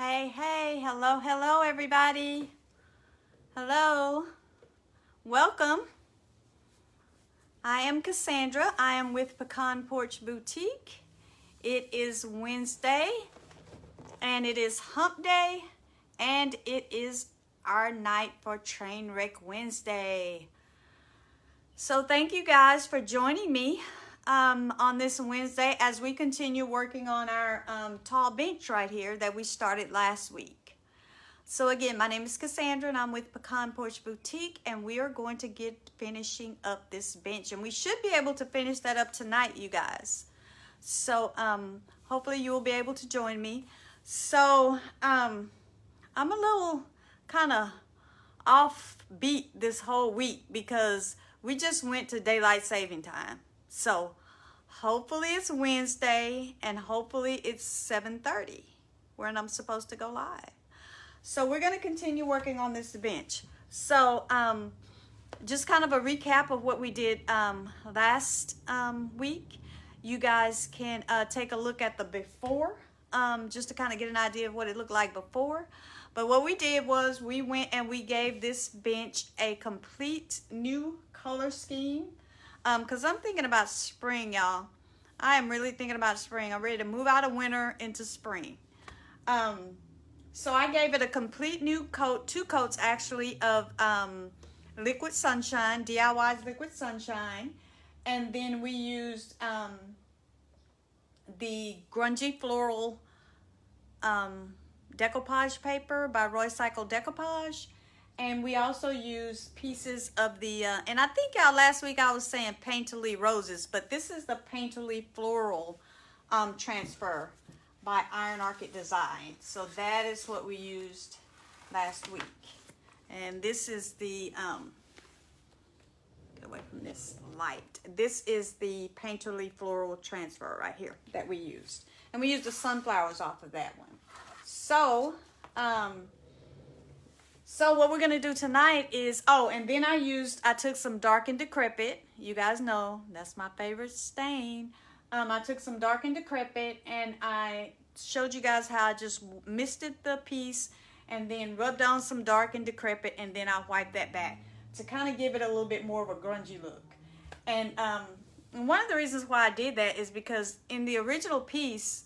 Hey, hello everybody. Hello, welcome. I am Cassandra. I am with Pecan Porch Boutique. It is Wednesday and it is hump day and it is our night for Trainwreck Wednesday. So thank you guys for joining me on this Wednesday as we continue working on our tall bench right here that we started last week. So again, my name is Cassandra and I'm with Pecan Porch Boutique, and we are going to get finishing up this bench, and we should be able to finish that up tonight, you guys. So hopefully you will be able to join me. So I'm a little kind of offbeat this whole week because we just went to daylight saving time. So hopefully it's Wednesday and hopefully it's 7:30 when I'm supposed to go live. So we're going to continue working on this bench. So just kind of a recap of what we did last week. You guys can take a look at the before just to kind of get an idea of what it looked like before. But what we did was we went and we gave this bench a complete new color scheme. Because I'm thinking about spring, y'all. I am really thinking about spring. I'm ready to move out of winter into spring. So I gave it a complete new coat, 2 coats actually, of Liquid Sunshine, DIY's Liquid Sunshine. And then we used the Grungy Floral Decoupage paper by Roycycled Decoupage. And we also use pieces of the, and I think y'all last week I was saying Painterly Roses, but this is the Painterly Floral Transfer by Iron Arctic Design. So that is what we used last week. And this is the, get away from this light. This is the Painterly Floral Transfer right here that we used. And we used the sunflowers off of that one. So, so what we're going to do tonight is, and then I took some Dark and Decrepit. You guys know that's my favorite stain. I took some Dark and Decrepit and I showed you guys how I just misted the piece and then rubbed on some Dark and Decrepit, and then I wiped that back to kind of give it a little bit more of a grungy look. And one of the reasons why I did that is because in the original piece,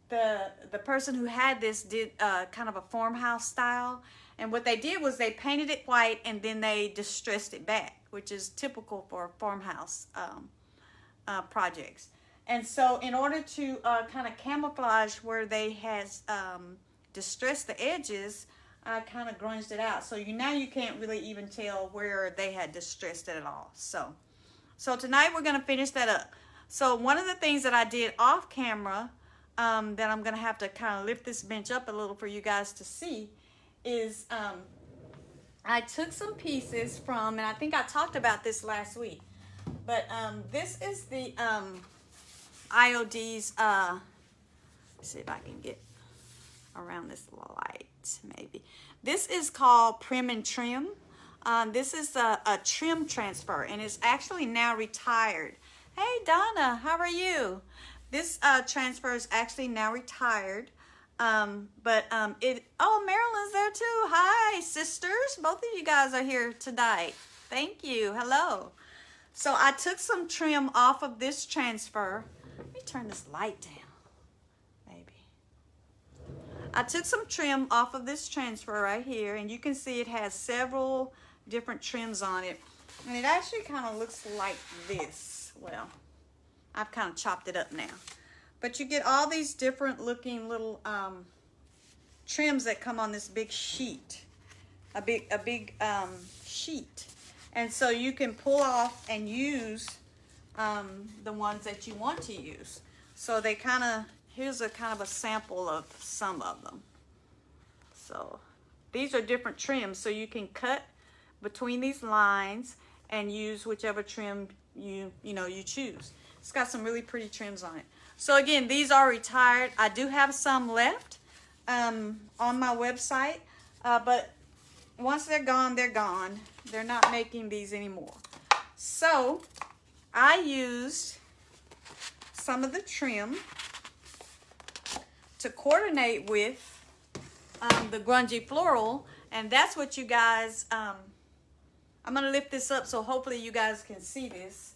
the person who had this did kind of a farmhouse style, and what they did was they painted it white and then they distressed it back, which is typical for farmhouse projects. And so in order to kind of camouflage where they had distressed the edges, I kind of grunged it out. So now you can't really even tell where they had distressed it at all. So tonight we're going to finish that up. So one of the things that I did off camera that I'm going to have to kind of lift this bench up a little for you guys to see is I took some pieces from, and I think I talked about this last week, but this is the IOD's, let's see if I can get around this light maybe. This is called Prim and Trim. This is a trim transfer, and it's actually now retired. Hey Donna, how are you? This transfer is actually now retired, oh, Marilyn's there too. Hi, sisters. Both of you guys are here tonight. Thank you. Hello. So I took some trim off of this transfer. Let me turn this light down, maybe. I took some trim off of this transfer right here, and you can see it has several different trims on it. And it actually kind of looks like this. Well, I've kind of chopped it up now. But you get all these different looking little trims that come on this big sheet. A big sheet. And so you can pull off and use the ones that you want to use. So they kind of, here's a kind of a sample of some of them. So these are different trims. So you can cut between these lines and use whichever trim you choose. It's got some really pretty trims on it. So again, these are retired. I do have some left on my website, but once they're gone, they're gone. They're not making these anymore. So I used some of the trim to coordinate with the grungy floral, and that's what you guys, I'm gonna lift this up so hopefully you guys can see this.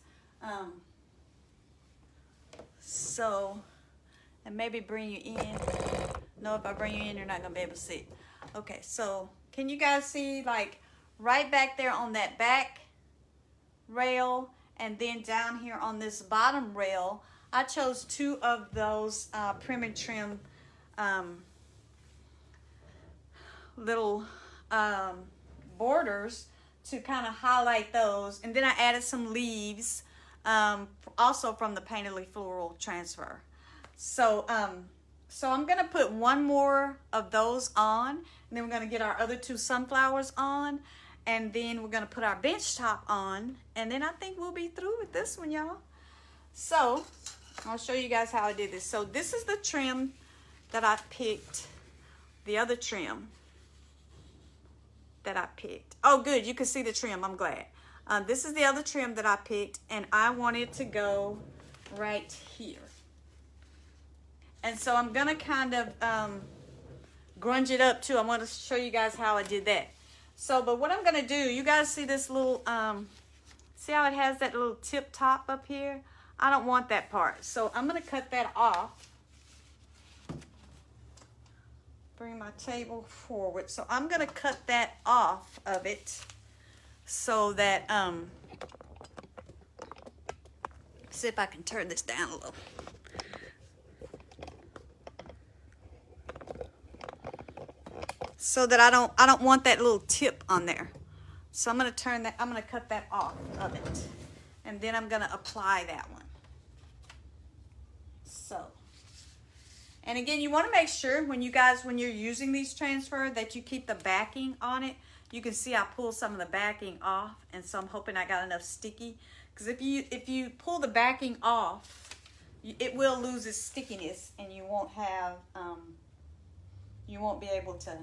And maybe bring you in. No, if I bring you in, you're not gonna be able to see. Okay, so can you guys see, like right back there on that back rail, and then down here on this bottom rail, I chose 2 of those Prim and Trim little borders to kind of highlight those, and then I added some leaves also from the Painterly Floral Transfer. So I'm gonna put 1 more of those on, and then we're gonna get our other 2 sunflowers on, and then we're gonna put our bench top on, and then I think we'll be through with this one, y'all. So I'll show you guys how I did this. So this is the trim that I picked, the other trim that I picked. Oh, good, you can see the trim, I'm glad. This is the other trim that I picked, and I wanted to go right here. And so I'm gonna kind of grunge it up too. I want to show you guys how I did that. So, but what I'm gonna do, you guys see this little, see how it has that little tip top up here? I don't want that part. So I'm gonna cut that off. Bring my table forward. So I'm gonna cut that off of it so that, see if I can turn this down a little. So that I don't want that little tip on there. So I'm gonna cut that off of it. And then I'm gonna apply that one. So, and again, you wanna make sure when you're using these transfer that you keep the backing on it. You can see I pulled some of the backing off, and so I'm hoping I got enough sticky. Because if you pull the backing off, it will lose its stickiness, and you won't have, you won't be able to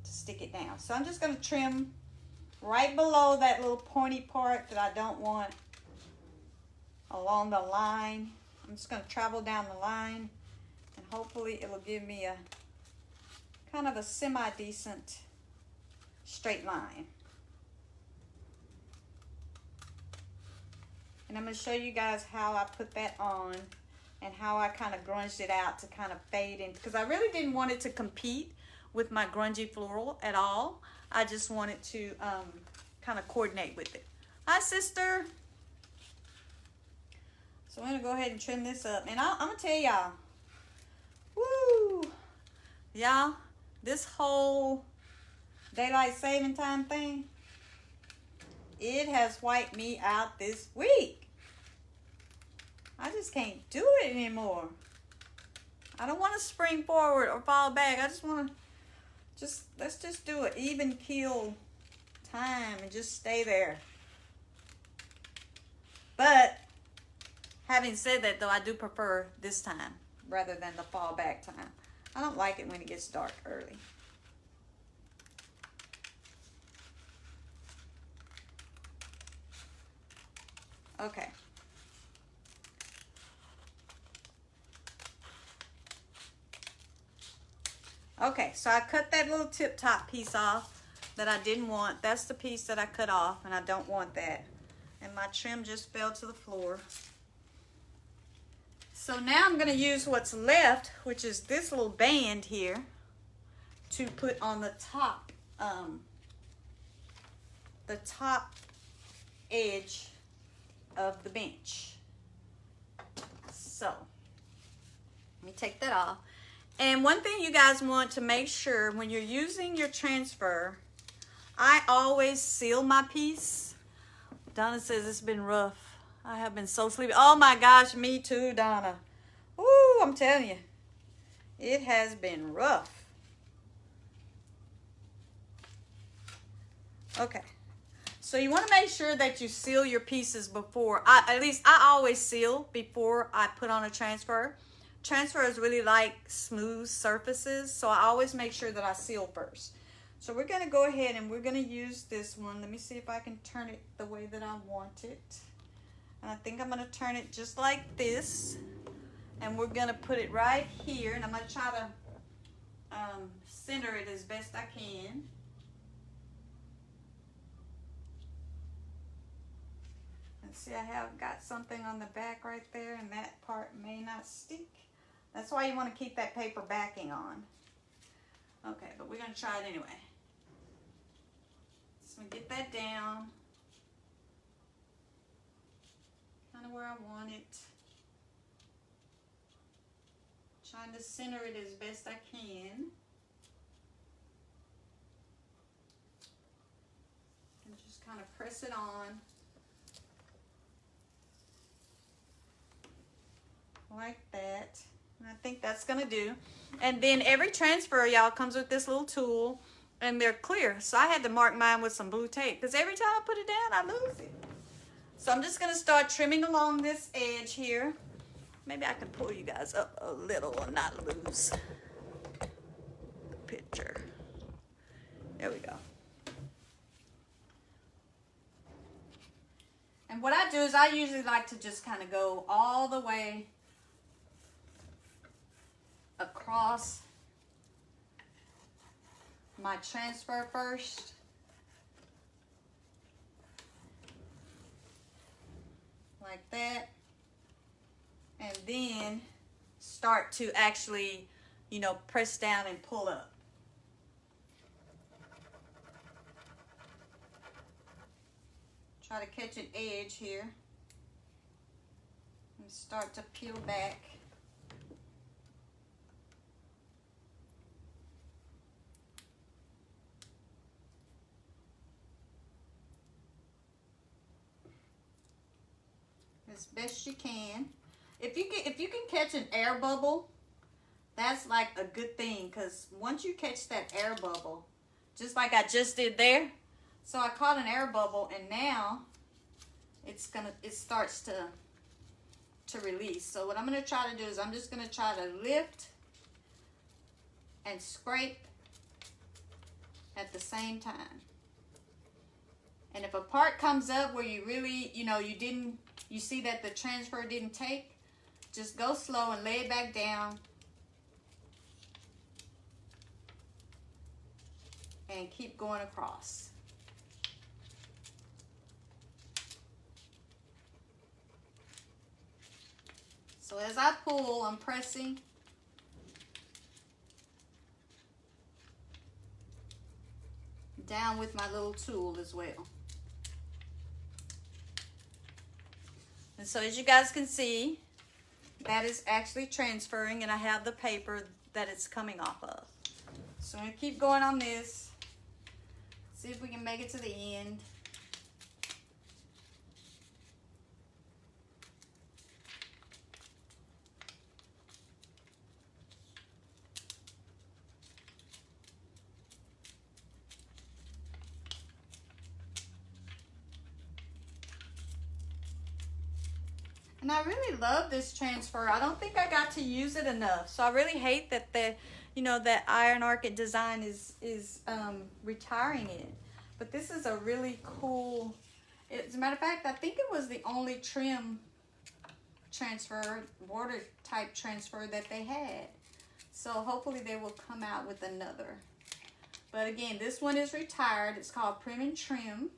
stick it down. So I'm just going to trim right below that little pointy part that I don't want along the line. I'm just going to travel down the line, and hopefully it will give me a kind of a semi-decent straight line. And I'm going to show you guys how I put that on and how I kind of grunged it out to kind of fade in, because I really didn't want it to compete with my grungy floral at all. I just wanted to kind of coordinate with it. Hi, sister. So I'm gonna go ahead and trim this up, and I'm gonna tell y'all, woo, y'all, this whole daylight saving time thing, it has wiped me out this week. I just can't do it anymore. I don't want to spring forward or fall back. I just want to let's just do an even keel time and just stay there. But having said that, though, I do prefer this time rather than the fall back time. I don't like it when it gets dark early. Okay. Okay, so I cut that little tip top piece off that I didn't want. That's the piece that I cut off, and I don't want that. And my trim just fell to the floor. So now I'm going to use what's left, which is this little band here, to put on the top edge of the bench. So let me take that off. And one thing you guys want to make sure when you're using your transfer, I always seal my piece. Donna says it's been rough. I have been so sleepy. Oh my gosh, me too, Donna. Ooh, I'm telling you, it has been rough. Okay, so you want to make sure that you seal your pieces before. At least I always seal before I put on a transfer. Transfers really like smooth surfaces, so I always make sure that I seal first. So we're going to go ahead and we're going to use this one. Let me see if I can turn it the way that I want it. And I think I'm going to turn it just like this. And we're gonna put it right here, and I'm gonna try to center it as best I can. And see, I have got something on the back right there, and that part may not stick. That's why you want to keep that paper backing on. Okay, but we're gonna try it anyway. So I'm gonna get that down, kind of where I want it. Trying to center it as best I can. And just kind of press it on. Like that. And I think that's gonna do. And then every transfer, y'all, comes with this little tool, and they're clear. So I had to mark mine with some blue tape, because every time I put it down, I lose it. So I'm just gonna start trimming along this edge here. Maybe I can pull you guys up a little and not lose the picture. There we go. And what I do is I usually like to just kind of go all the way across my transfer first. Like that. And then start to actually, you know, press down and pull up. Try to catch an edge here. And start to peel back. As best you can. If you can catch an air bubble, that's like a good thing, because once you catch that air bubble, just like I just did there, so I caught an air bubble, and now it starts to release. So what I'm going to try to do is I'm just going to try to lift and scrape at the same time. And if a part comes up where you really, you see that the transfer didn't take, just go slow and lay it back down. And keep going across. So as I pull, I'm pressing. Down with my little tool as well. And so as you guys can see, that is actually transferring, and I have the paper that it's coming off of. So I'm going to keep going on this. See if we can make it to the end. And I really love this transfer. I don't think I got to use it enough. So I really hate that that Iron Orchid design is retiring it. But this is a really cool, as a matter of fact, I think it was the only trim transfer, border type transfer that they had. So hopefully they will come out with another. But again, this one is retired. It's called Prim and Trim.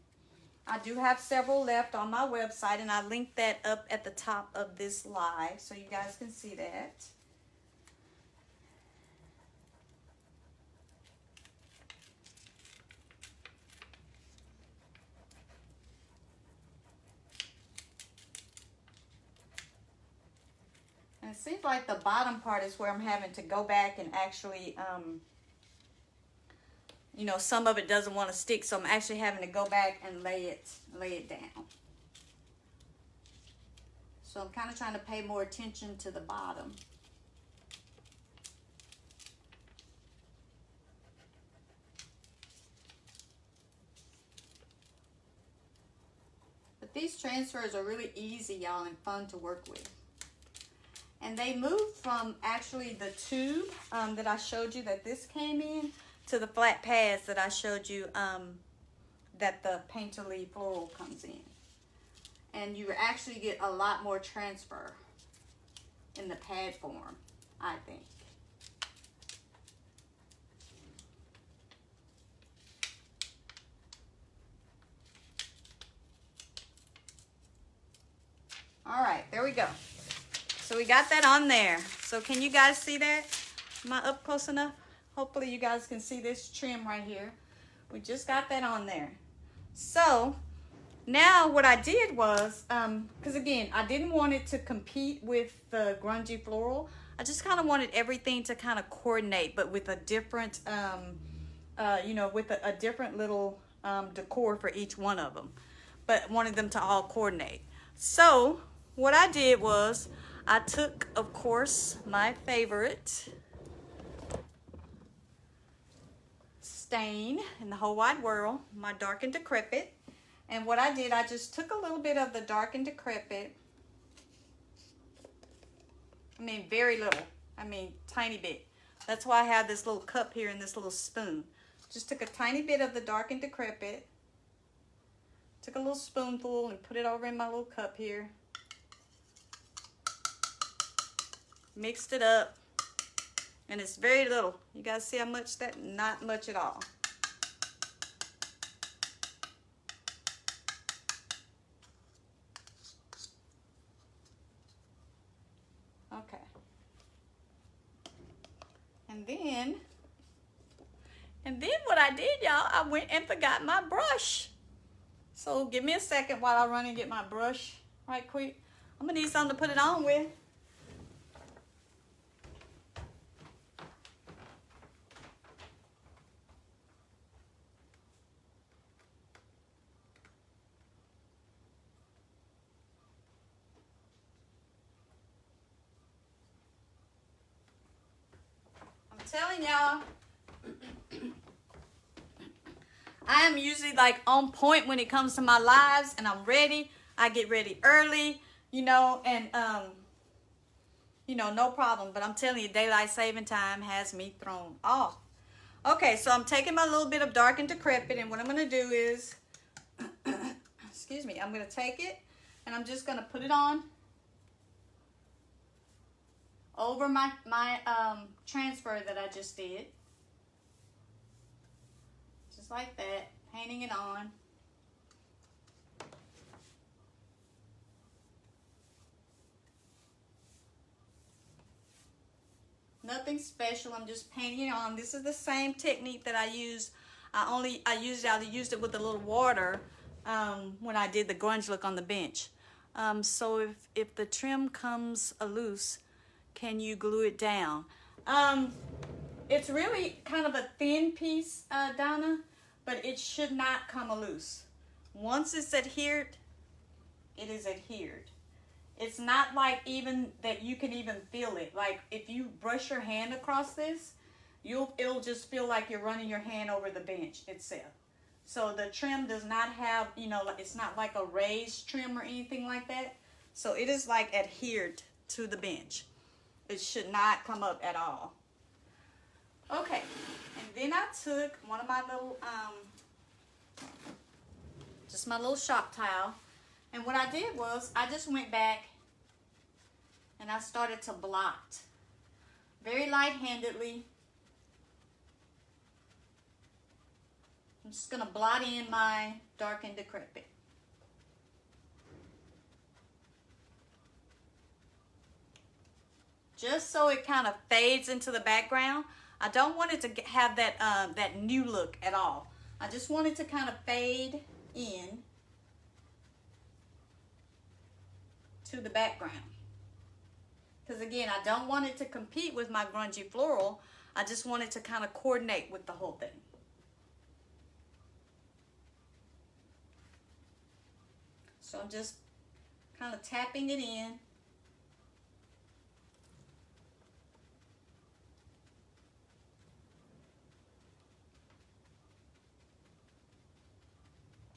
I do have several left on my website, and I linked that up at the top of this live so you guys can see that. And it seems like the bottom part is where I'm having to go back and actually, some of it doesn't want to stick, so I'm actually having to go back and lay it down. So I'm kind of trying to pay more attention to the bottom. But these transfers are really easy, y'all, and fun to work with. And they moved from actually the tube that I showed you that this came in to the flat pads that I showed you that the Painterly Floral comes in. And you actually get a lot more transfer. in the pad form, I think. All right, there we go. So we got that on there. So can you guys see that? Am I up close enough? Hopefully you guys can see this trim right here. We just got that on there. So now what I did was, because again, I didn't want it to compete with the grungy floral. I just kind of wanted everything to kind of coordinate, but with a different, you know, with a different little decor for each one of them. But wanted them to all coordinate. So what I did was I took, of course, my favorite stain in the whole wide world, my Dark and Decrepit. And what I did, I just took a little bit of the Dark and Decrepit. I mean, very little. I mean, tiny bit. That's why I have this little cup here and this little spoon. Just took a tiny bit of the Dark and Decrepit. Took a little spoonful and put it over in my little cup here. Mixed it up. And it's very little. You guys see how much that? Not much at all. Okay. And then what I did, y'all, I went and forgot my brush. So give me a second while I run and get my brush right quick. I'm gonna need something to put it on with. I'm telling y'all, I am usually like on point when it comes to my lives, and I'm ready. I get ready early, you know, and you know, no problem. But I'm telling you, daylight saving time has me thrown off. Okay, so I'm taking my little bit of Dark and Decrepit, and what I'm gonna do is, excuse me, I'm gonna take it and I'm just gonna put it on over my transfer that I just did. Just like that, painting it on. Nothing special, I'm just painting it on. This is the same technique that I used. I used it with a little water when I did the grunge look on the bench. So if the trim comes loose, can you glue it down? It's really kind of a thin piece, Donna, but it should not come loose. Once it's adhered, it is adhered. It's not like even that you can even feel it. Like if you brush your hand across this, it'll just feel like you're running your hand over the bench itself. So the trim does not have, you know, it's not like a raised trim or anything like that. So it is like adhered to the bench. It should not come up at all. Okay, and then I took one of my little, just my little shop towel. And what I did was, I just went back and I started to blot. Very light-handedly. I'm just going to blot in my Dark and Decrepit. Just so it kind of fades into the background. I don't want it to have that, that new look at all. I just want it to kind of fade in to the background. Because again, I don't want it to compete with my grungy floral. I just want it to kind of coordinate with the whole thing. So I'm just kind of tapping it in.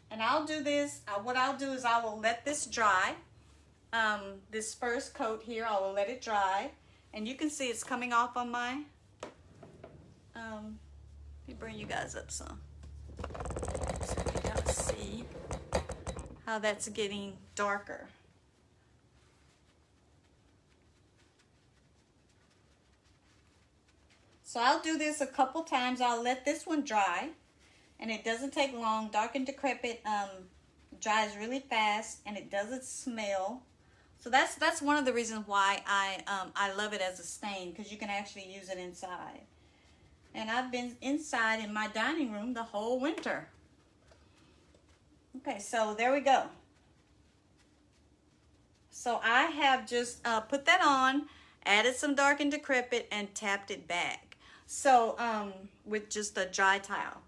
And I'll do this, what I'll do is I will let this dry. This first coat here, I will let it dry. And you can see it's coming off on my, let me bring you guys up some. So you kind of see how that's getting darker. So I'll do this a couple times. I'll let this one dry, and it doesn't take long. Dark and Decrepit dries really fast, and it doesn't smell. So that's one of the reasons why I love it as a stain, because you can actually use it inside. And I've been inside in my dining room the whole winter. Okay, so there we go. So I have just put that on, added some Dark and Decrepit, and tapped it back. So with just a dry towel.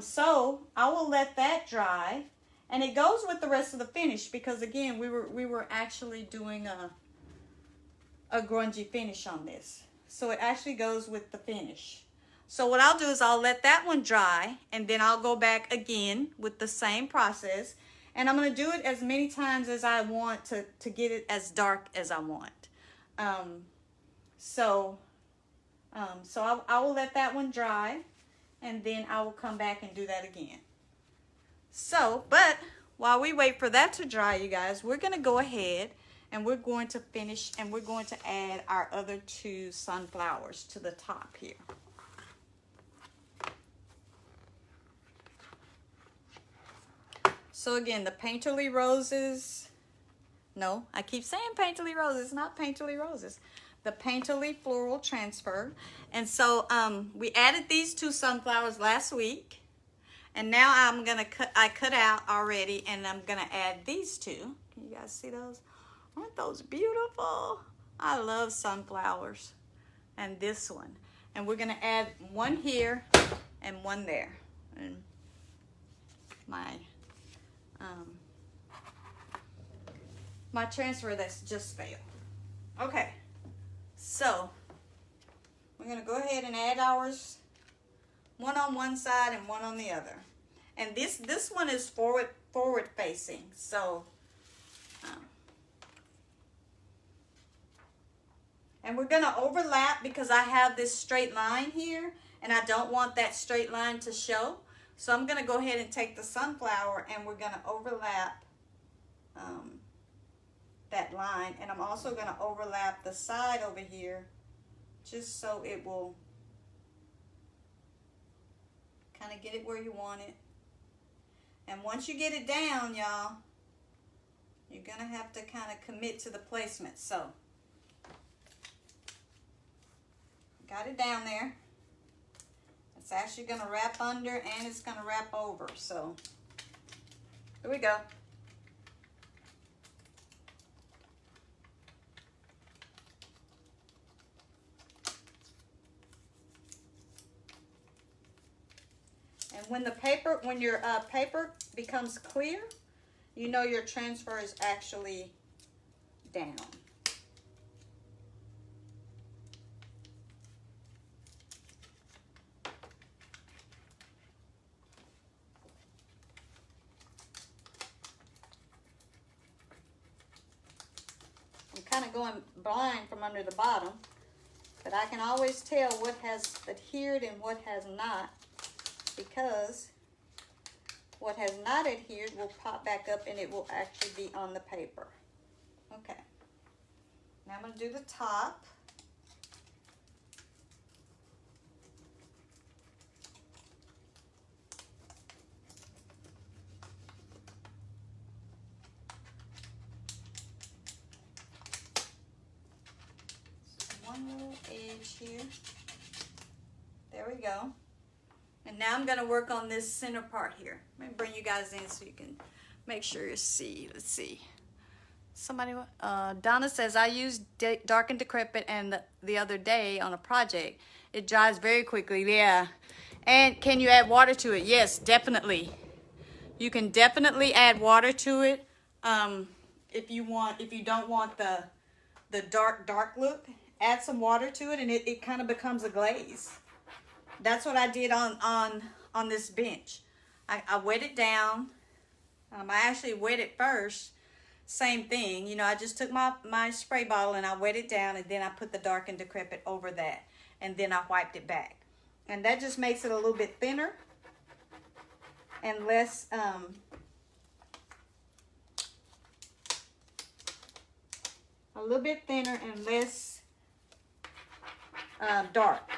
So I will let that dry, and it goes with the rest of the finish, because again we were actually doing a grungy finish on this. So it actually goes with the finish. So what I'll do is I'll let that one dry, and then I'll go back again with the same process. And I'm going to do it as many times as I want to get it as dark as I want. So I will let that one dry, and then I will come back and do that again. So, but while we wait for that to dry, you guys, we're going to go ahead and we're going to finish, and we're going to add our other two sunflowers to the top here. So again, the Painterly Roses, no, I keep saying Painterly Roses, it's not Painterly Roses. The Painterly Floral Transfer. And so we added these two sunflowers last week. And now I cut out already, and I'm gonna add these two. Can you guys see those? Aren't those beautiful? I love sunflowers. And this one. And we're gonna add one here and one there. And my transfer that's just failed. Okay, so we're gonna go ahead and add ours, one on one side and one on the other. And this one is forward facing. So and we're gonna overlap, because I have this straight line here, and I don't want that straight line to show. So I'm going to go ahead and take the sunflower, and we're going to overlap that line. And I'm also going to overlap the side over here, just so it will kind of get it where you want it. And once you get it down, y'all, you're going to have to kind of commit to the placement. So, got it down there. It's actually going to wrap under, and it's going to wrap over. So here we go. And when your paper becomes clear, you know your transfer is actually down. Kind of going blind from under the bottom, but I can always tell what has adhered and what has not, because what has not adhered will pop back up, and it will actually be on the paper. Okay, now I'm going to do the top. Little edge here. There we go. And now I'm going to work on this center part here. Let me bring you guys in so you can make sure you see. Let's see. Somebody, Donna says, I used Dark and Decrepit and the other day on a project. It dries very quickly. Yeah. And can you add water to it? Yes, definitely. You can definitely add water to it if you don't want the dark look. Add some water to it, and it kind of becomes a glaze. That's what I did on this bench. I wet it down. I actually wet it first. Same thing, you know, I just took my spray bottle and I wet it down, and then I put the Dark and Decrepit over that, and then I wiped it back. And that just makes it a little bit thinner and less a little bit thinner and less dark.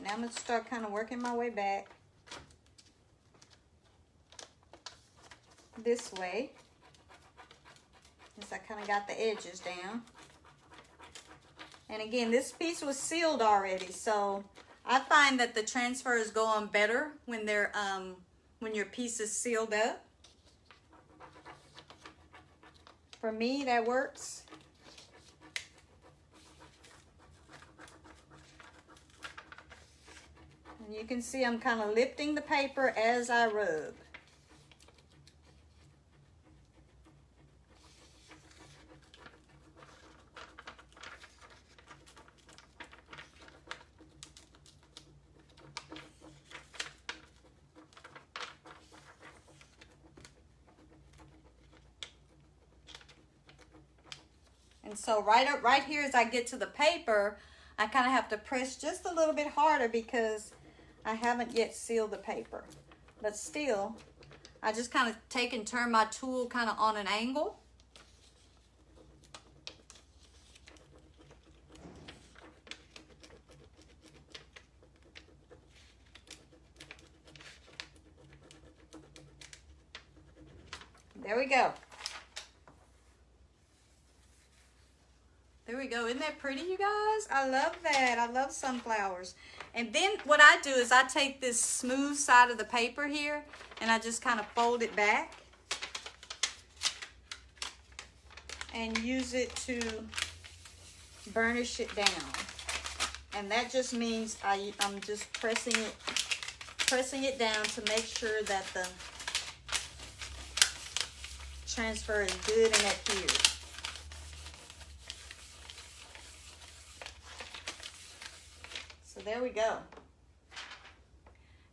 now I'm going to start kind of working my way back this way. As I kind of got the edges down. And again, this piece was sealed already, so I find that the transfers go on better when they're when your piece is sealed up. For me, that works. And you can see I'm kind of lifting the paper as I rub. And so right here as I get to the paper, I kind of have to press just a little bit harder because I haven't yet sealed the paper. But still, I just kind of take and turn my tool kind of on an angle. There we go. There we go. Isn't that pretty, you guys? I love that. I love sunflowers. And then what I do is I take this smooth side of the paper here and I just kind of fold it back and use it to burnish it down. And that just means I'm just pressing it down to make sure that the transfer is good and adhered. So there we go.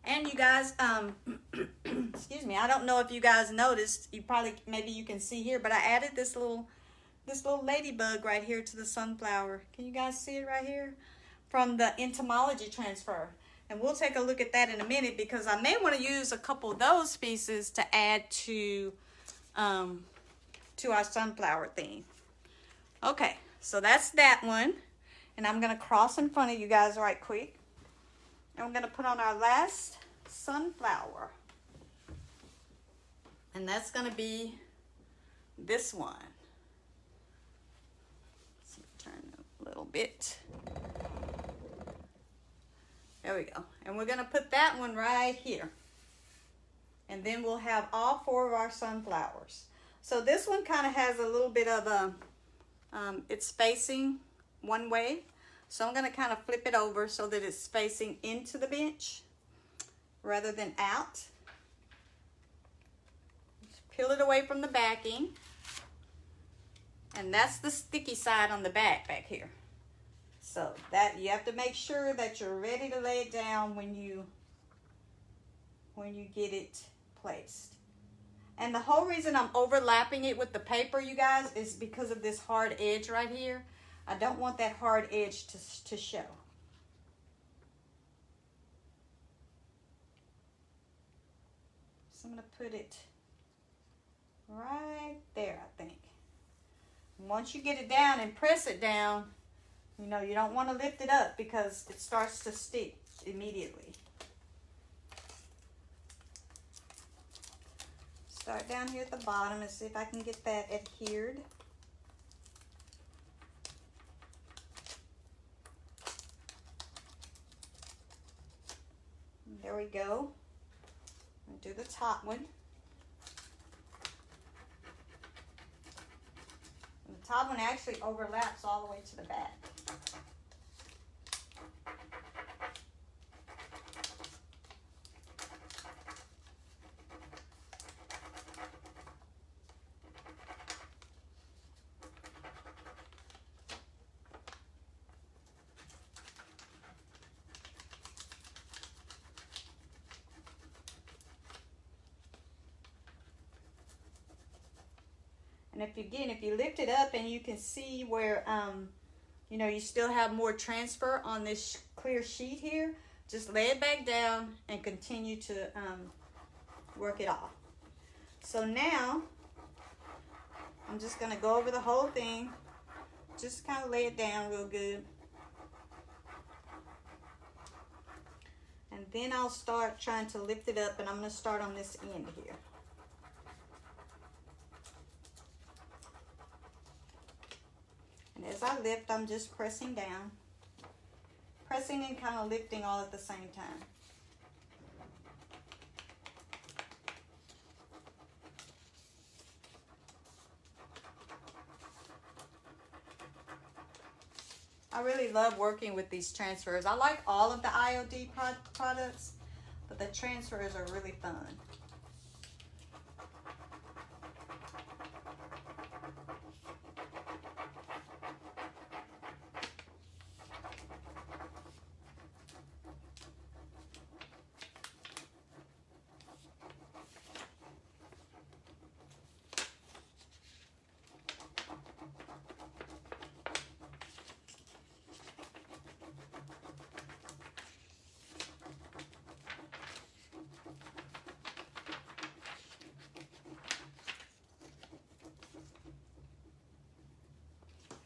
And you guys, excuse me, I don't know if you guys noticed, maybe you can see here, but I added this little ladybug right here to the sunflower. Can you guys see it right here? From the Entomology Transfer. And we'll take a look at that in a minute because I may want to use a couple of those pieces to add to our sunflower theme. Okay, so that's that one. And I'm going to cross in front of you guys right quick. And we're going to put on our last sunflower. And that's going to be this one. Let's turn a little bit. There we go. And we're going to put that one right here. And then we'll have all four of our sunflowers. So this one kind of has a little bit of a, it's facing one way. So I'm going to kind of flip it over so that it's facing into the bench rather than out. Just peel it away from the backing. And that's the sticky side on the back here. So that you have to make sure that you're ready to lay it down when you get it placed. And the whole reason I'm overlapping it with the paper, you guys, is because of this hard edge right here. I don't want that hard edge to show. So I'm going to put it right there, I think. And once you get it down and press it down, you know, you don't want to lift it up because it starts to stick immediately. Start down here at the bottom and see if I can get that adhered. There we go. And do the top one. And the top one actually overlaps all the way to the back. And if you lift it up and you can see where, you know, you still have more transfer on this clear sheet here, just lay it back down and continue to work it off. So now, I'm just going to go over the whole thing, just kind of lay it down real good. And then I'll start trying to lift it up, and I'm going to start on this end here. And as I lift, I'm just pressing down. Pressing and kind of lifting all at the same time. I really love working with these transfers. I like all of the IOD products, but the transfers are really fun.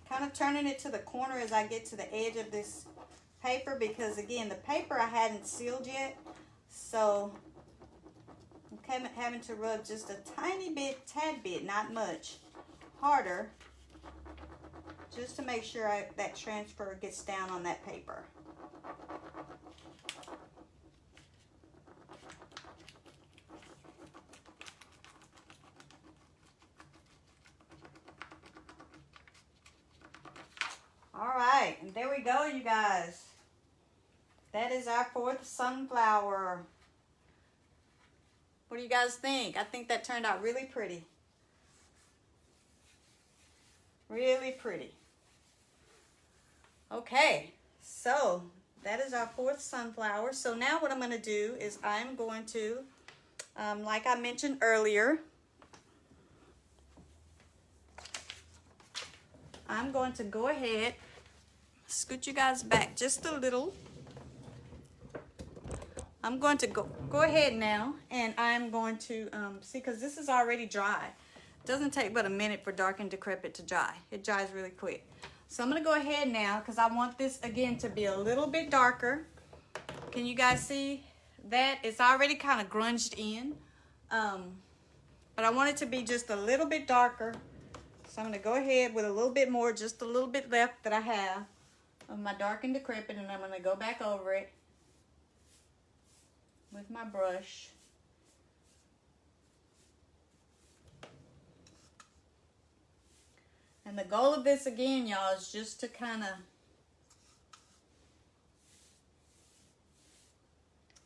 Kind of turning it to the corner as I get to the edge of this paper, because again, the paper I hadn't sealed yet, so I'm having to rub just a tiny bit, tad bit, not much, harder, just to make sure that transfer gets down on that paper. All right, and there we go, you guys. That is our fourth sunflower. What do you guys think? I think that turned out really pretty. Really pretty. Okay, so that is our fourth sunflower. So now what I'm going to do is I'm going to, like I mentioned earlier, I'm going to go ahead, scoot you guys back just a little. I'm going to go ahead now, and I'm going to, see, because this is already dry. It doesn't take but a minute for Dark and Decrepit to dry. It dries really quick. So I'm going to go ahead now, because I want this, again, to be a little bit darker. Can you guys see that? It's already kind of grunged in, but I want it to be just a little bit darker. So I'm going to go ahead with a little bit more, just a little bit left that I have of my Dark and Decrepit, and I'm going to go back over it with my brush. And the goal of this, again, y'all, is just to kind of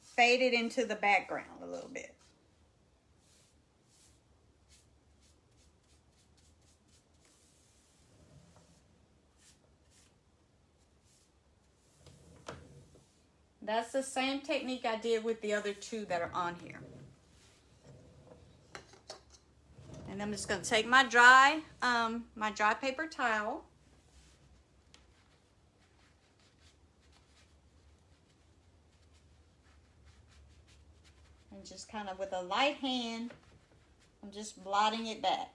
fade it into the background a little bit. That's the same technique I did with the other two that are on here. And I'm just going to take my dry paper towel. And just kind of with a light hand, I'm just blotting it back.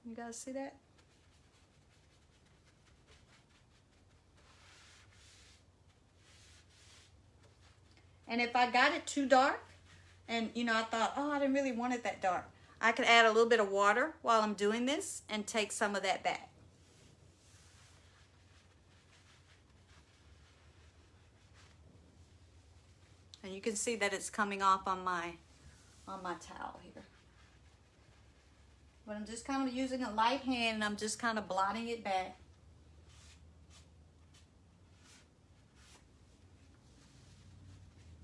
You guys see that? And if I got it too dark, and you know, I thought, oh, I didn't really want it that dark, I could add a little bit of water while I'm doing this and take some of that back. And you can see that it's coming off on my towel here. But I'm just kind of using a light hand, and I'm just kind of blotting it back.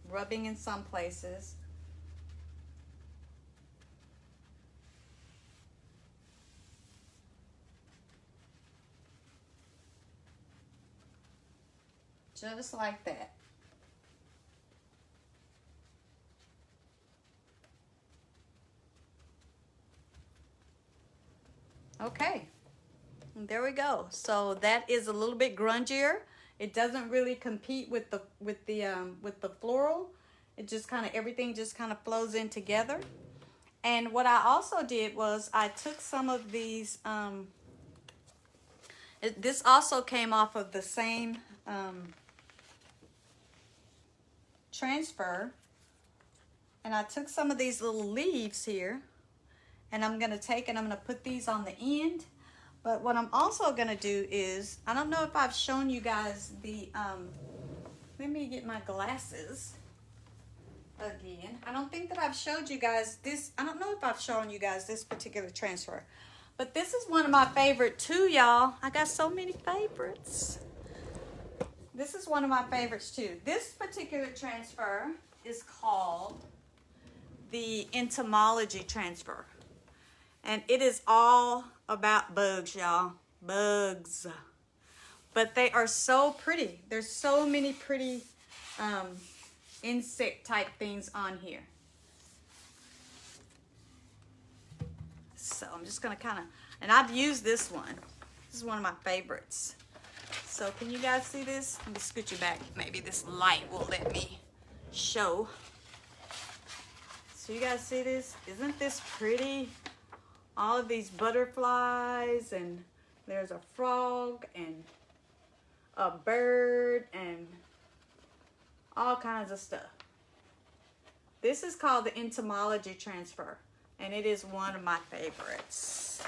Rubbing in some places. Just like that. Okay, and there we go. So that is a little bit grungier. It doesn't really compete with the floral. It just kind of, everything just kind of flows in together. And what I also did was I took some of these, this also came off of the same transfer, and I took some of these little leaves here, and I'm gonna take and I'm gonna put these on the end. But what I'm also gonna do is, I don't know if I've shown you guys the, let me get my glasses again. I don't think that I've showed you guys this. I don't know if I've shown you guys this particular transfer, but this is one of my favorite too, y'all. I got so many favorites. This is one of my favorites too. This particular transfer is called the Entomology Transfer. And it is all about bugs, y'all. Bugs. But they are so pretty. There's so many pretty insect type things on here. So I'm just gonna kind of, and I've used this one. This is one of my favorites. So can you guys see this? Let me scoot you back. Maybe this light will let me show. So you guys see this? Isn't this pretty? All of these butterflies, and there's a frog and a bird and all kinds of stuff. This is called the Entomology Transfer, and it is one of my favorites.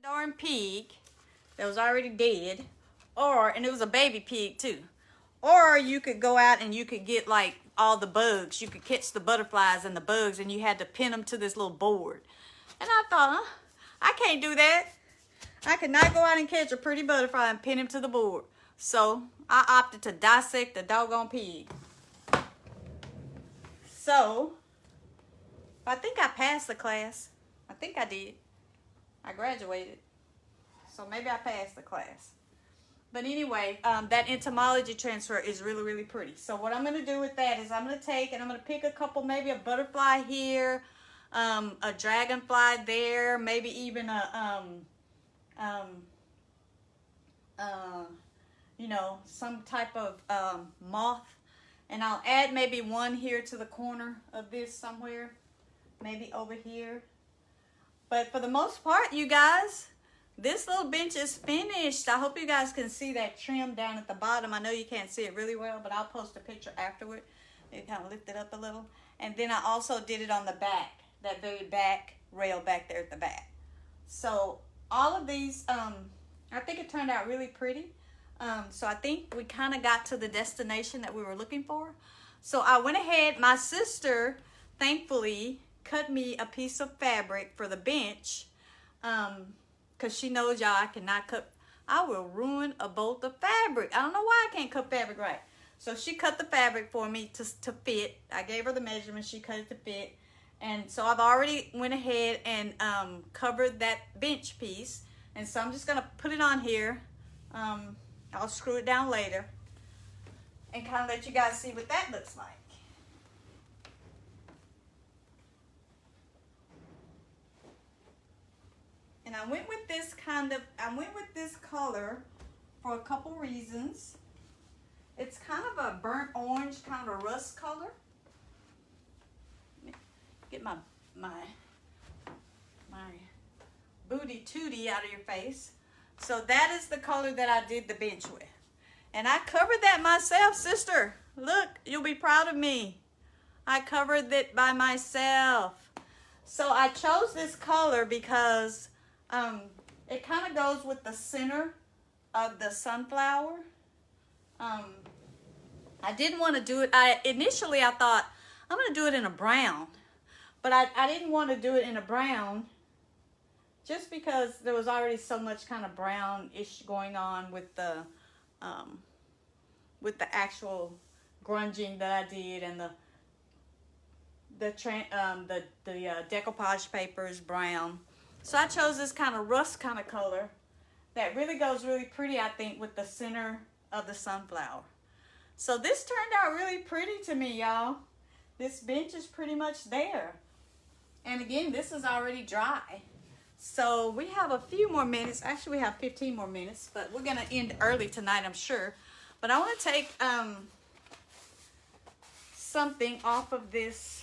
Darn pig that was already dead, and it was a baby pig too. Or you could go out and you could get like all the bugs. You could catch the butterflies and the bugs, and you had to pin them to this little board. And I thought, I can't do that. I could not go out and catch a pretty butterfly and pin him to the board. So I opted to dissect the doggone pig. So I think I passed the class. I think I did. I graduated. So maybe I passed the class. But anyway, that Entomology Transfer is really, really pretty. So what I'm going to do with that is I'm going to take and I'm going to pick a couple, maybe a butterfly here, a dragonfly there, maybe even a, you know, some type of moth. And I'll add maybe one here to the corner of this somewhere, maybe over here. But for the most part, you guys, this little bench is finished. I hope you guys can see that trim down at the bottom. I know you can't see it really well, but I'll post a picture afterward. You kind of lift it up a little. And then I also did it on the back, that very back rail back there at the back. So all of these, I think it turned out really pretty. So I think we kind of got to the destination that we were looking for. So I went ahead, my sister, thankfully, cut me a piece of fabric for the bench. Because she knows y'all I cannot cut. I will ruin a bolt of fabric. I don't know why I can't cut fabric right. So she cut the fabric for me to fit. I gave her the measurements. She cut it to fit. And so I've already went ahead and covered that bench piece. And so I'm just going to put it on here. I'll screw it down later. And kind of let you guys see what that looks like. And I went with this color for a couple reasons. It's kind of a burnt orange, kind of a rust color. Get my booty tootie out of your face. So that is the color that I did the bench with. And I covered that myself, sister. Look, you'll be proud of me. I covered it by myself. So I chose this color because it kind of goes with the center of the sunflower. I didn't want to do it. Initially I thought I'm going to do it in a brown, but I didn't want to do it in a brown just because there was already so much kind of brownish going on with the actual grunging that I did, and the decoupage paper is brown. So I chose this kind of rust kind of color that really goes really pretty, I think, with the center of the sunflower. So this turned out really pretty to me, y'all. This bench is pretty much there. And again, this is already dry. So we have a few more minutes. Actually, we have 15 more minutes, but we're going to end early tonight, I'm sure. But I want to take something off of this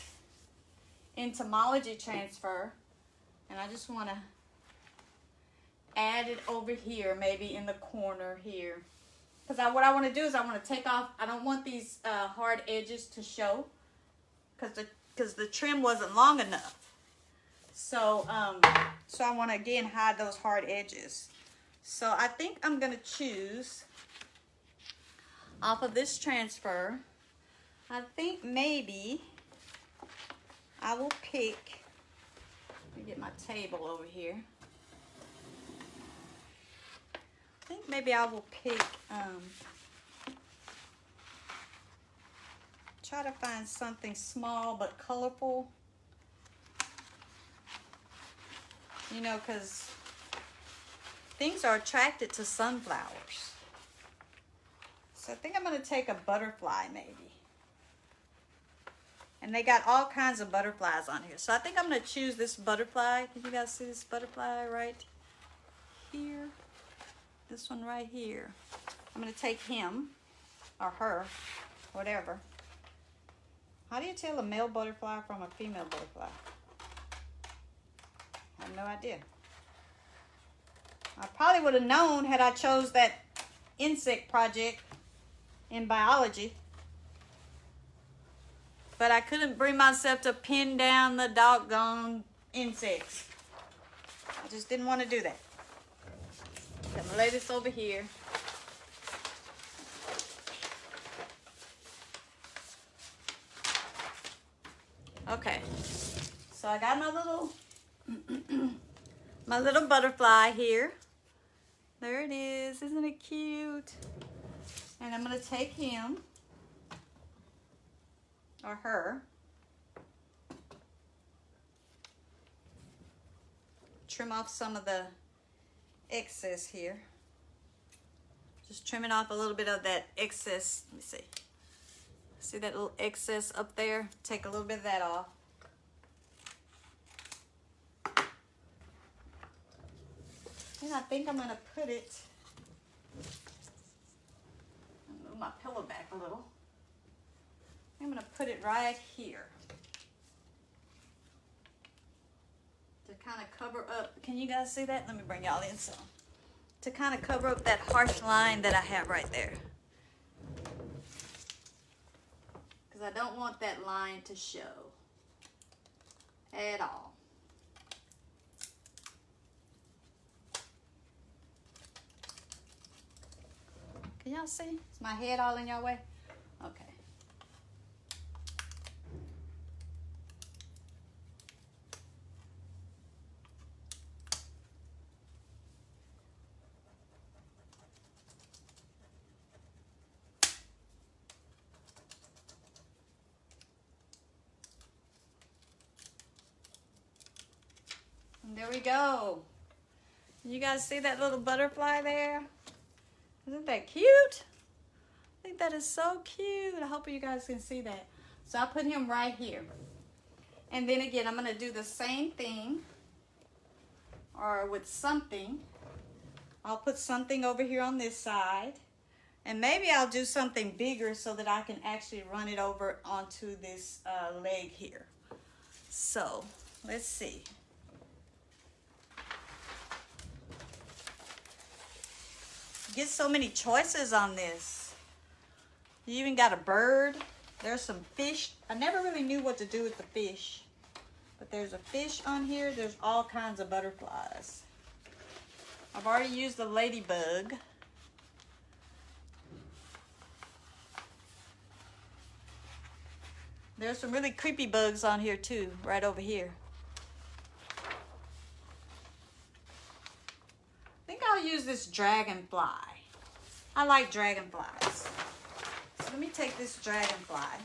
Entomology Transfer. And I just want to add it over here, maybe in the corner here. because what I want to do is I want to take off, I don't want these hard edges to show because the trim wasn't long enough. So, so I want to again hide those hard edges. So I think I'm going to choose off of this transfer. I think maybe I will pick, let me get my table over here. I think maybe I will pick, try to find something small but colorful. You know, because things are attracted to sunflowers. So I think I'm going to take a butterfly maybe. And they got all kinds of butterflies on here. So I think I'm going to choose this butterfly. Can you guys see this butterfly right here? This one right here. I'm going to take him or her, whatever. How do you tell a male butterfly from a female butterfly? I have no idea. I probably would have known had I chose that insect project in biology. But I couldn't bring myself to pin down the doggone insects. I just didn't want to do that. I'm going to lay this over here. Okay. So I got my little my little butterfly here. There it is. Isn't it cute? And I'm going to take him or her. Trim off some of the excess here. Just trimming off a little bit of that excess. Let me see. See that little excess up there? Take a little bit of that off. And I think I'm going to put it, move my pillow back a little. I'm going to put it right here to kind of cover up. Can you guys see that? Let me bring y'all in some. To kind of cover up that harsh line that I have right there. Because I don't want that line to show at all. Can y'all see? Is my head all in y'all way? Okay. And there we go. You guys see that little butterfly there? Isn't that cute? I think that is so cute. I hope you guys can see that. So I'll put him right here. And then again, I'm going to do the same thing. Or with something. I'll put something over here on this side. And maybe I'll do something bigger so that I can actually run it over onto this leg here. So, let's see. Get so many choices on this. You even got a bird. There's some fish. I never really knew what to do with the fish. But there's a fish on here. There's all kinds of butterflies. I've already used the ladybug. There's some really creepy bugs on here too, right over here. I think I'll use this dragonfly. I like dragonflies. So let me take this dragonfly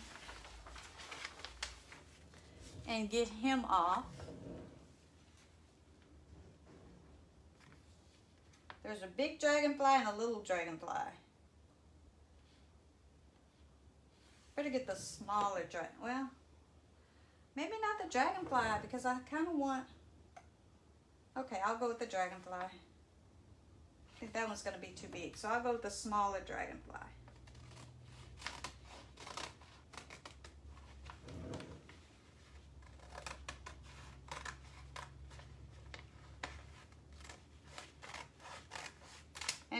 and get him off. There's a big dragonfly and a little dragonfly. Better get the smaller dragon. Well, maybe not the dragonfly because I kind of want. Okay, I'll go with the dragonfly. I think that one's going to be too big, so I'll go with the smaller dragonfly.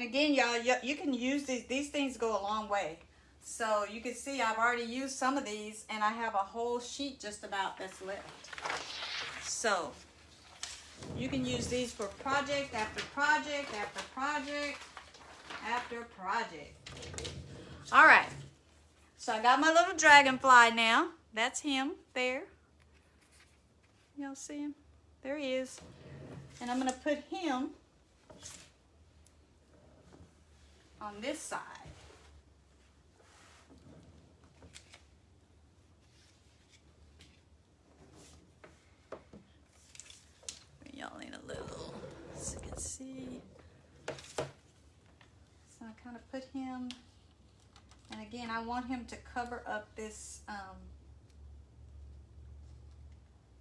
And again, y'all, you can use these things go a long way. So you can see I've already used some of these, and I have a whole sheet just about that's left. So you can use these for project after project after project after project. All right. So I got my little dragonfly now. That's him there. Y'all see him? There he is. And I'm going to put him on this side. Y'all need a little so you can see. So I kind of put him, and again, I want him to cover up this,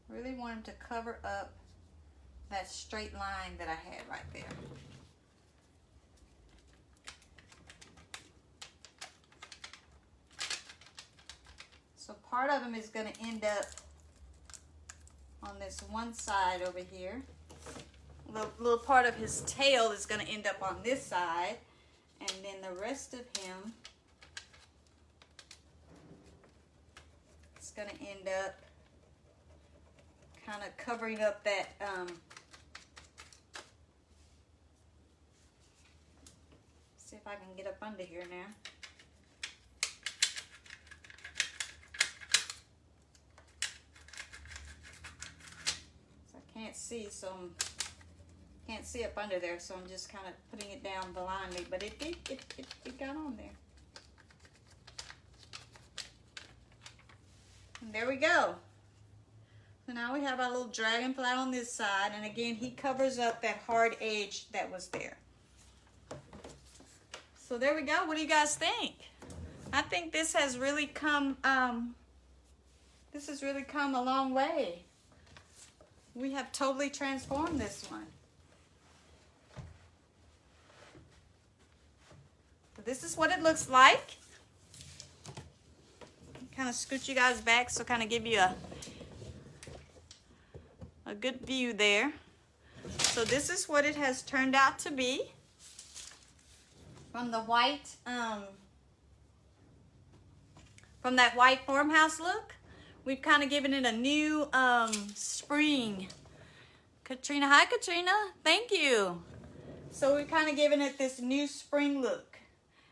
really want him to cover up that straight line that I had right there. So part of him is going to end up on this one side over here. The little part of his tail is going to end up on this side, and then the rest of him is going to end up kind of covering up that see if I can get up under here now. Can't see, so can't see up under there, so I'm just kind of putting it down blindly, but it got on there. And there we go. So now we have our little dragonfly on this side, and again, he covers up that hard edge that was there. So there we go. What do you guys think? I think this has really come a long way. We have totally transformed this one. So this is what it looks like. Kind of scoot you guys back so kind of give you a good view there. So this is what it has turned out to be. From the white, from that white farmhouse look, we've kind of given it a new spring. Katrina, hi Katrina, thank you. So we've kind of given it this new spring look.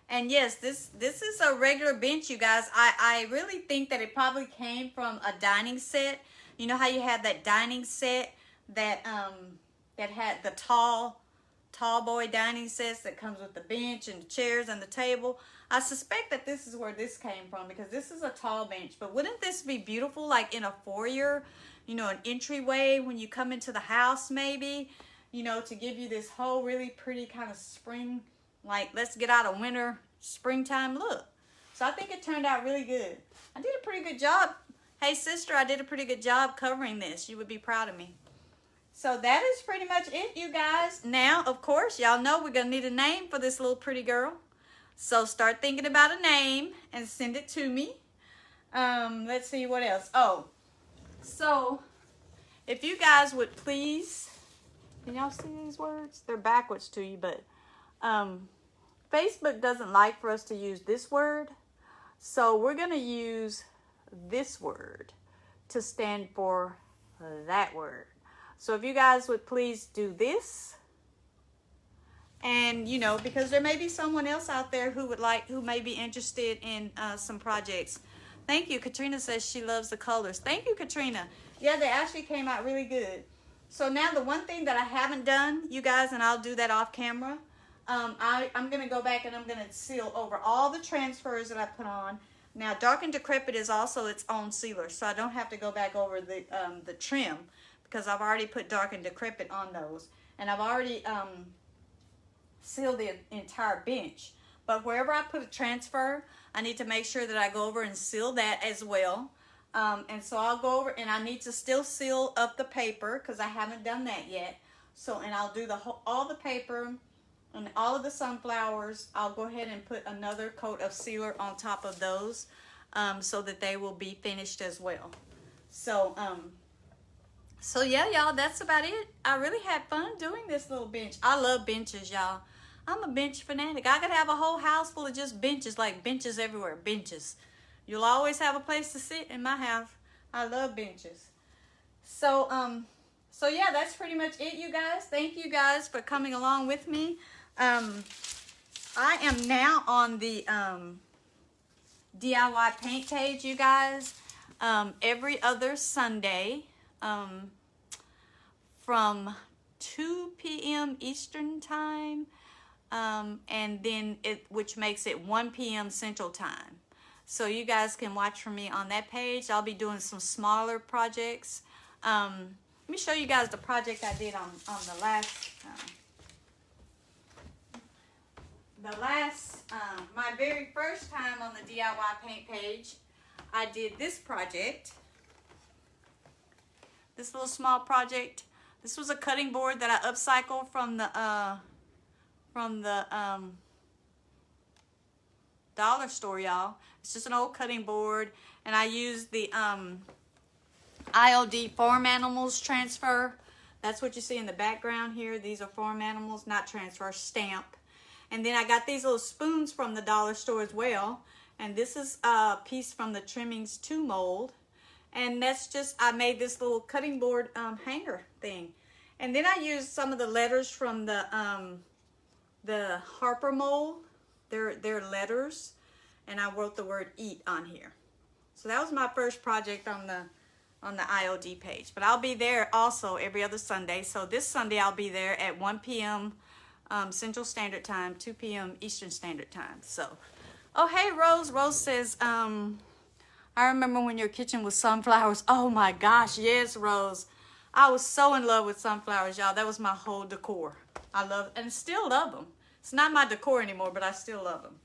And yes, this is a regular bench, you guys. I really think that it probably came from a dining set. You know how you have that dining set that that had the tall boy dining sets that comes with the bench and the chairs and the table. I suspect that this is where this came from, because this is a tall bench. But wouldn't this be beautiful, like in a foyer, you know, an entryway when you come into the house maybe, you know, to give you this whole really pretty kind of spring, like let's get out of winter, springtime look. So I think it turned out really good. I did a pretty good job. Hey sister, I did a pretty good job covering this. You would be proud of me. So that is pretty much it, you guys. Now, of course, y'all know we're going to need a name for this little pretty girl. So start thinking about a name and send it to me. Let's see what else. Oh, so if you guys would please, can y'all see these words? They're backwards to you, but Facebook doesn't like for us to use this word. So we're going to use this word to stand for that word. So if you guys would please do this. And, you know, because there may be someone else out there who may be interested in some projects. Thank you. Katrina says she loves the colors. Thank you, Katrina. Yeah, they actually came out really good. So now the one thing that I haven't done, you guys, and I'll do that off camera, I'm going to go back and I'm going to seal over all the transfers that I put on. Now, Dark and Decrepit is also its own sealer, so I don't have to go back over the trim, because I've already put Dark and Decrepit on those. And I've already sealed the entire bench. But wherever I put a transfer, I need to make sure that I go over and seal that as well. And so I'll go over, and I need to still seal up the paper because I haven't done that yet. So, and I'll do all the paper and all of the sunflowers. I'll go ahead and put another coat of sealer on top of those so that they will be finished as well. So yeah, y'all, that's about it. I really had fun doing this little bench. I love benches, y'all. I'm a bench fanatic. I could have a whole house full of just benches, like benches everywhere, benches. You'll always have a place to sit in my house. I love benches. So yeah, that's pretty much it, you guys. Thank you guys for coming along with me. I am now on the DIY paint page, you guys. Every other Sunday from 2 p.m. Eastern time, and then which makes it 1 p.m. Central time. So you guys can watch for me on that page. I'll be doing some smaller projects. Let me show you guys the project I did on the last, my very first time on the DIY paint page. I did this project, this little small project. This was a cutting board that I upcycled from the dollar store, y'all. It's just an old cutting board, and I used the IOD Farm Animals Transfer. That's what you see in the background here. These are farm animals, not transfer, stamp. And then I got these little spoons from the dollar store as well. And this is a piece from the Trimmings 2 mold. And that's just, I made this little cutting board hanger thing. And then I used some of the letters from the Harper mold. They're letters. And I wrote the word eat on here. So that was my first project on the IOD page. But I'll be there also every other Sunday. So this Sunday I'll be there at 1 p.m. Central Standard Time, 2 p.m. Eastern Standard Time. So, oh, hey, Rose. Rose says, I remember when your kitchen was sunflowers. Oh, my gosh. Yes, Rose. I was so in love with sunflowers, y'all. That was my whole decor. I love and still love them. It's not my decor anymore, but I still love them.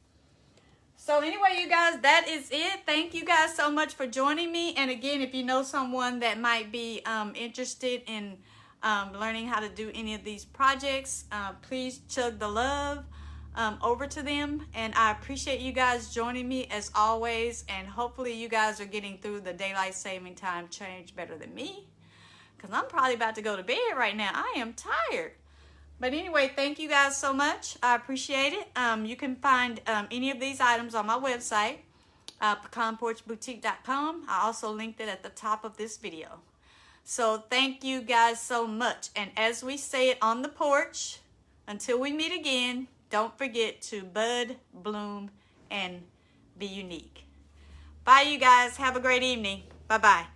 So anyway, you guys, that is it. Thank you guys so much for joining me. And again, if you know someone that might be interested in learning how to do any of these projects, please chug the love over to them. And I appreciate you guys joining me as always. And hopefully you guys are getting through the daylight saving time change better than me, because I'm probably about to go to bed right now. I am tired. But anyway, thank you guys so much. I appreciate it. You can find any of these items on my website, pecanporchboutique.com. I also linked it at the top of this video. So thank you guys so much. And as we say it on the porch, until we meet again, don't forget to bud, bloom, and be unique. Bye, you guys. Have a great evening. Bye-bye.